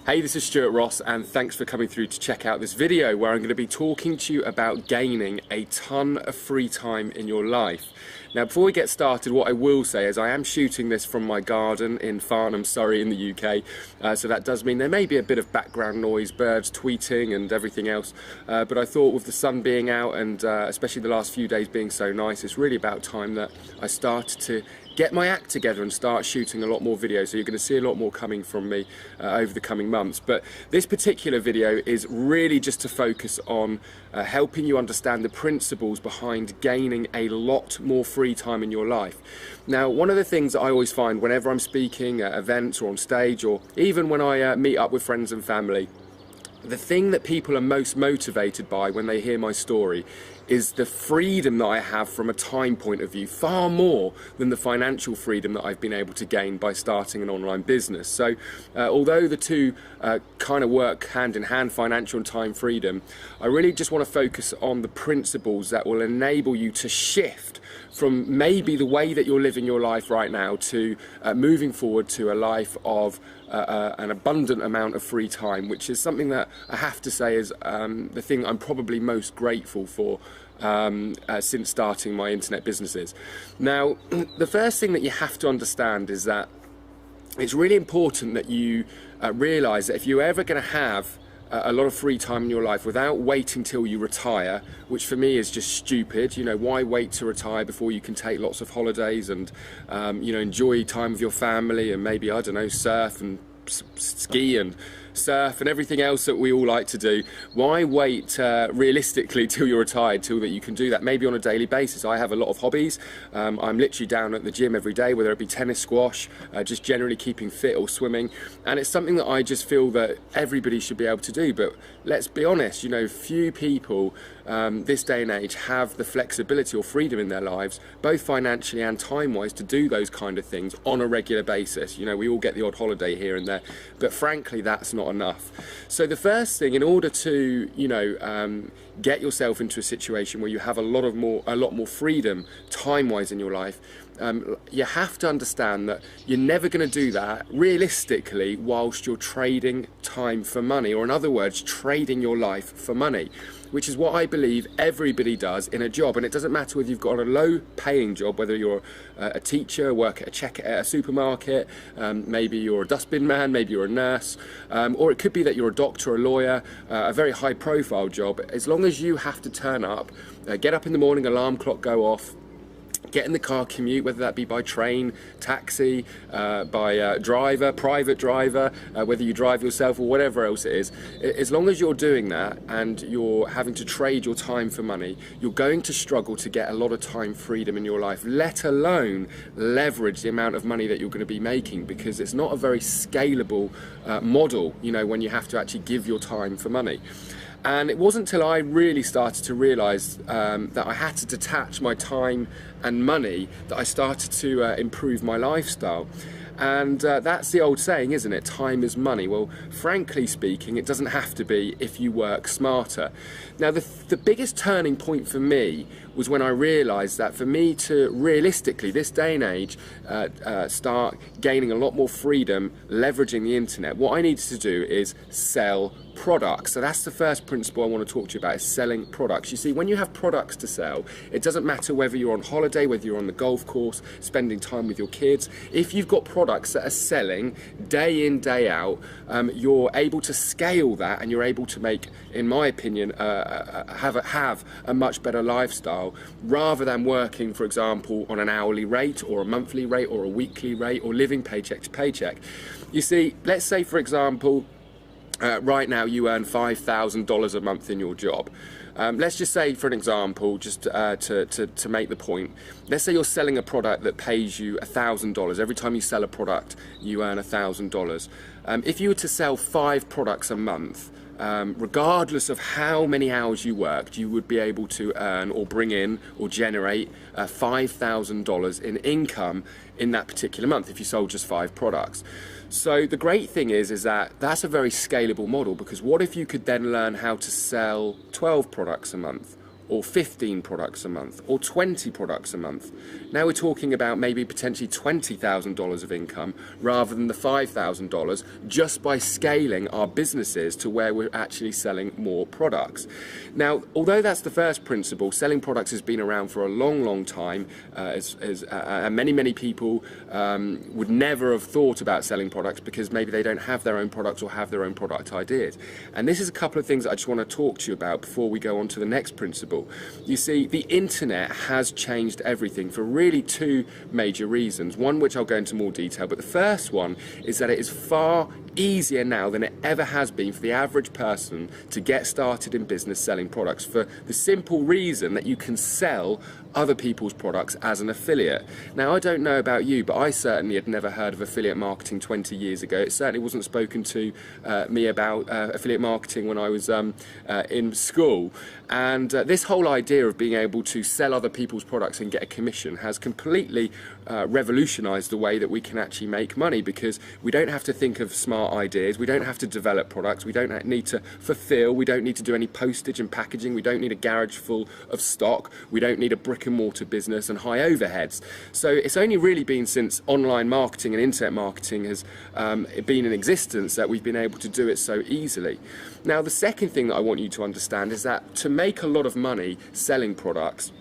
Hey, this is Stuart Ross and thanks for coming through to check out this video where I'm going to be talking to you about gaining a ton of free time in your life. Now, before we get started, what I will say is I am shooting this from my garden in Farnham, Surrey in the UK, so that does mean there may be a bit of background noise, birds tweeting and everything else, but I thought with the sun being out and especially the last few days being so nice, it's really about time that I started to get my act together and start shooting a lot more videos. So you're going to see a lot more coming from me over the coming months. But this particular video is really just to focus on helping you understand the principles behind gaining a lot more free time in your life. Now, one of the things that I always find whenever I'm speaking at events or on stage, or even when I meet up with friends and family, the thing that people are most motivated by when they hear my story is the freedom that I have from a time point of view, far more than the financial freedom that I've been able to gain by starting an online business. So although the two kind of work hand in hand, financial and time freedom, I really just want to focus on the principles that will enable you to shift from maybe the way that you're living your life right now to moving forward to a life of an abundant amount of free time, which is something that I have to say is the thing I'm probably most grateful for since starting my internet businesses. Now, the first thing that you have to understand is that it's really important that you realise that if you're ever going to have a lot of free time in your life without waiting till you retire, which for me is just stupid. You know, why wait to retire before you can take lots of holidays and you know, enjoy time with your family and maybe, I don't know, surf and ski and surf and everything else that we all like to do. Why wait realistically till you're retired, till that you can do that maybe on a daily basis? I have a lot of hobbies. I'm literally down at the gym every day, whether it be tennis, squash, just generally keeping fit, or swimming, and it's something that I just feel that everybody should be able to do. But let's be honest, you know, few people this day and age have the flexibility or freedom in their lives, both financially and time-wise, to do those kind of things on a regular basis. You know, we all get the odd holiday here and there, but frankly that's not enough. So the first thing, in order to, you know, get yourself into a situation where you have a lot more freedom time-wise in your life, you have to understand that you're never going to do that realistically whilst you're trading time for money, or in other words, trading your life for money, which is what I believe everybody does in a job. And it doesn't matter whether you've got a low paying job, whether you're a teacher, work at a supermarket, maybe you're a dustbin man, maybe you're a nurse, or it could be that you're a doctor, a lawyer, a very high profile job. As long as you have to turn up, get up in the morning, alarm clock go off, get in the car, commute, whether that be by train, taxi, by driver, private driver, whether you drive yourself or whatever else it is, as long as you're doing that and you're having to trade your time for money, you're going to struggle to get a lot of time freedom in your life, let alone leverage the amount of money that you're going to be making, because it's not a very scalable model, you know, when you have to actually give your time for money. And it wasn't until I really started to realise that I had to detach my time and money that I started to improve my lifestyle. And that's the old saying, isn't it? Time is money. Well, frankly speaking, it doesn't have to be if you work smarter. Now, the biggest turning point for me was when I realised that for me to realistically, this day and age, start gaining a lot more freedom, leveraging the internet, what I needed to do is sell products. So that's the first principle I want to talk to you about, is selling products. You see, when you have products to sell, it doesn't matter whether you're on holiday, whether you're on the golf course, spending time with your kids. If you've got products that are selling day in, day out, you're able to scale that, and you're able to make, in my opinion, have a much better lifestyle, rather than working, for example, on an hourly rate or a monthly rate or a weekly rate, or living paycheck to paycheck. You see, let's say, for example, right now you earn $5,000 a month in your job. Let's just say, for an example, just to make the point, let's say you're selling a product that pays you $1,000. Every time you sell a product, you earn $1,000. If you were to sell 5 products a month, regardless of how many hours you worked, you would be able to earn or bring in or generate $5,000 in income in that particular month if you sold just 5 products. So the great thing is that that's a very scalable model, because what if you could then learn how to sell 12 products a month, or 15 products a month, or 20 products a month. Now we're talking about maybe potentially $20,000 of income rather than the $5,000, just by scaling our businesses to where we're actually selling more products. Now, although that's the first principle, selling products has been around for a long time, and many people would never have thought about selling products because maybe they don't have their own products or have their own product ideas. And this is a couple of things that I just want to talk to you about before we go on to the next principle. You see, the internet has changed everything for really two major reasons. One which I'll go into more detail, but the first one is that it is far easier now than it ever has been for the average person to get started in business selling products, for the simple reason that you can sell other people's products as an affiliate. Now, I don't know about you, but I certainly had never heard of affiliate marketing 20 years ago. It certainly wasn't spoken to me about affiliate marketing when I was in school. And this whole idea of being able to sell other people's products and get a commission has completely revolutionized the way that we can actually make money, because we don't have to think of smart ideas, we don't have to develop products, we don't need to fulfill, we don't need to do any postage and packaging, we don't need a garage full of stock, we don't need a brick and mortar business and high overheads. So it's only really been since online marketing and internet marketing has been in existence that we've been able to do it so easily. Now, the second thing that I want you to understand is that to make a lot of money selling products,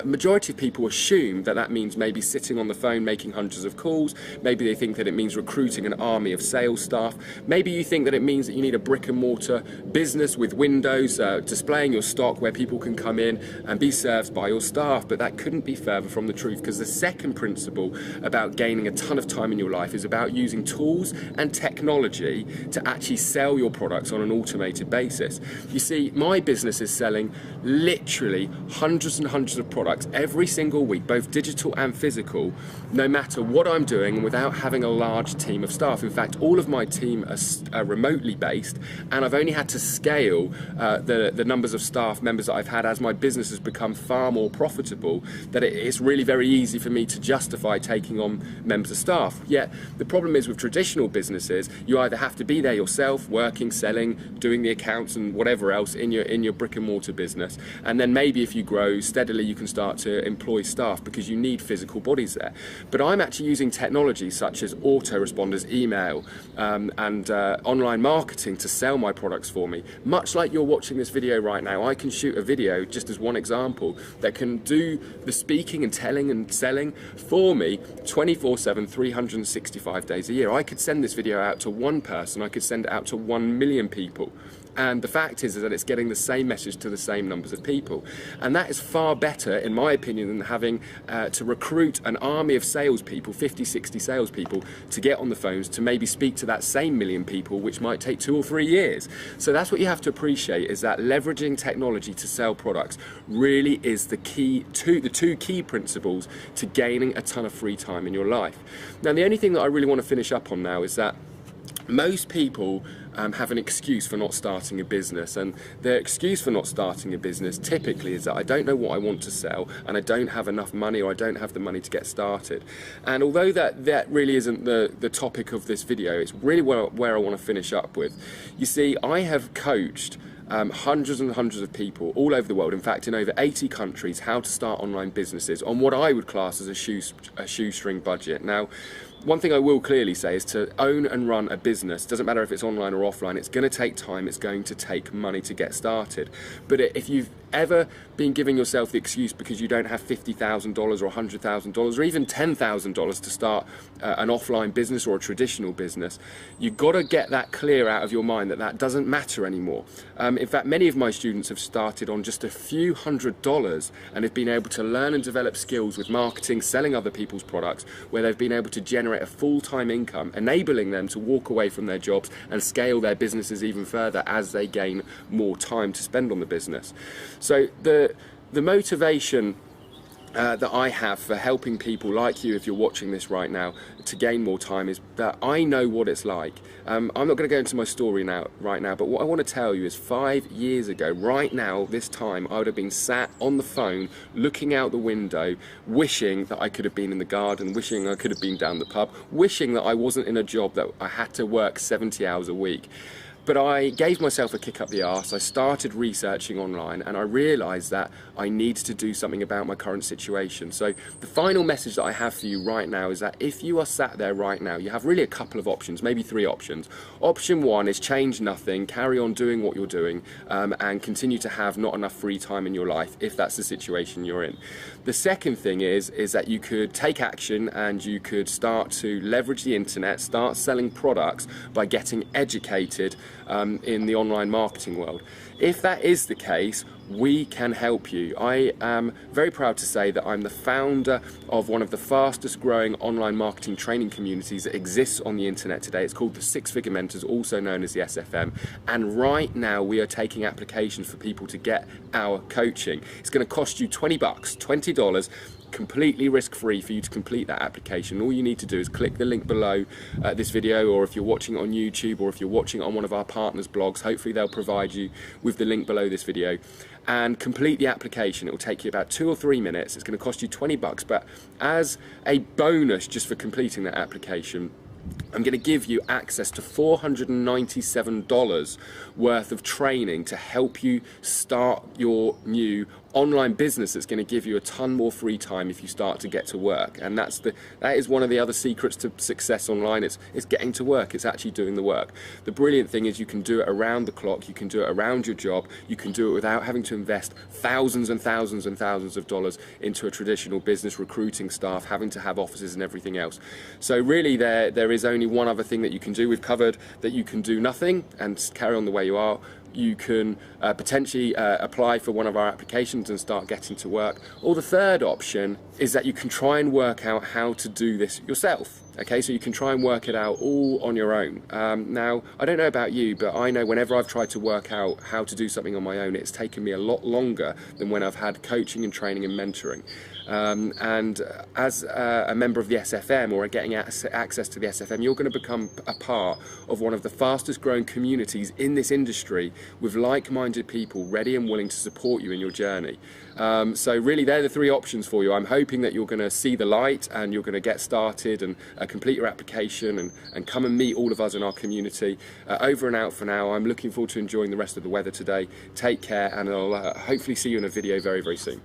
majority of people assume that that means maybe sitting on the phone making hundreds of calls. Maybe they think that it means recruiting an army of sales staff. Maybe you think that it means that you need a brick and mortar business with windows displaying your stock where people can come in and be served by your staff. But that couldn't be further from the truth, because the second principle about gaining a ton of time in your life is about using tools and technology to actually sell your products on an automated basis. You see, my business is selling literally hundreds and hundreds of products every single week, both digital and physical, no matter what I'm doing, and without having a large team of staff. In fact, all of my team are remotely based, and I've only had to scale the numbers of staff members that I've had as my business has become far more profitable, that it's really very easy for me to justify taking on members of staff. Yet the problem is with traditional businesses, you either have to be there yourself, working, selling, doing the accounts and whatever else in your brick and mortar business, and then maybe if you grow steadily you can start to employ staff because you need physical bodies there. But I'm actually using technology such as autoresponders, email and online marketing to sell my products for me. Much like you're watching this video right now, I can shoot a video, just as one example, that can do the speaking and telling and selling for me 24/7, 365 days a year. I could send this video out to one person, I could send it out to 1 million people. And the fact is that it's getting the same message to the same numbers of people. And that is far better, in my opinion, than having to recruit an army of salespeople, 50, 60 salespeople, to get on the phones to maybe speak to that same million people, which might take 2 or 3 years. So that's what you have to appreciate, is that leveraging technology to sell products really is the two key principles to gaining a ton of free time in your life. Now, the only thing that I really want to finish up on now is that most people have an excuse for not starting a business, and their excuse for not starting a business typically is that I don't know what I want to sell and I don't have enough money, or I don't have the money to get started. And although that really isn't the topic of this video, it's really where I want to finish up with. You see, I have coached hundreds and hundreds of people all over the world, in fact in over 80 countries, how to start online businesses on what I would class as a shoestring budget. Now, one thing I will clearly say is to own and run a business, doesn't matter if it's online or offline, it's going to take time, it's going to take money to get started. But if you've ever been giving yourself the excuse because you don't have $50,000 or $100,000 or even $10,000 to start an offline business or a traditional business, you've got to get that clear out of your mind that that doesn't matter anymore. In fact, many of my students have started on just a few $100s and have been able to learn and develop skills with marketing, selling other people's products, where they've been able to generate a full-time income, enabling them to walk away from their jobs and scale their businesses even further as they gain more time to spend on the business. So the motivation that I have for helping people like you, if you're watching this right now, to gain more time is that I know what it's like. I'm not going to go into my story right now, but what I want to tell you is 5 years ago, right now, this time, I would have been sat on the phone, looking out the window, wishing that I could have been in the garden, wishing I could have been down the pub, wishing that I wasn't in a job that I had to work 70 hours a week. But I gave myself a kick up the arse. I started researching online and I realised that I needed to do something about my current situation. So the final message that I have for you right now is that if you are sat there right now, you have really a couple of options, maybe 3 options. Option 1 is change nothing, carry on doing what you're doing, and continue to have not enough free time in your life if that's the situation you're in. The second thing is that you could take action and you could start to leverage the internet, start selling products by getting educated in the online marketing world. If that is the case, we can help you. I am very proud to say that I'm the founder of one of the fastest growing online marketing training communities that exists on the internet today. It's called the Six Figure Mentors, also known as the SFM. And right now we are taking applications for people to get our coaching. It's going to cost you $20, $20. Completely risk-free for you to complete that application. All you need to do is click the link below this video, or if you're watching it on YouTube, or if you're watching it on one of our partners' blogs, hopefully they'll provide you with the link below this video, and complete the application. It will take you about 2 or 3 minutes. It's going to cost you $20, but as a bonus just for completing that application, I'm going to give you access to $497 worth of training to help you start your new online business that's going to give you a ton more free time if you start to get to work. And that is one of the other secrets to success online. It's getting to work. It's actually doing the work. The brilliant thing is you can do it around the clock. You can do it around your job. You can do it without having to invest thousands and thousands and thousands of dollars into a traditional business, recruiting staff, having to have offices and everything else. So really there is only one other thing that you can do. We've covered that you can do nothing and carry on the way you are. You can potentially apply for one of our applications and start getting to work. Or the third option is that you can try and work out how to do this yourself. Okay, so you can try and work it out all on your own. Now, I don't know about you, but I know whenever I've tried to work out how to do something on my own, it's taken me a lot longer than when I've had coaching and training and mentoring. And as a member of the SFM, or getting access to the SFM, you're going to become a part of one of the fastest growing communities in this industry, with like-minded people ready and willing to support you in your journey. So really they're the 3 options for you. I'm hoping that you're going to see the light and you're going to get started and complete your application and come and meet all of us in our community. Over and out for now. I'm looking forward to enjoying the rest of the weather today. Take care, and I'll hopefully see you in a video very, very soon.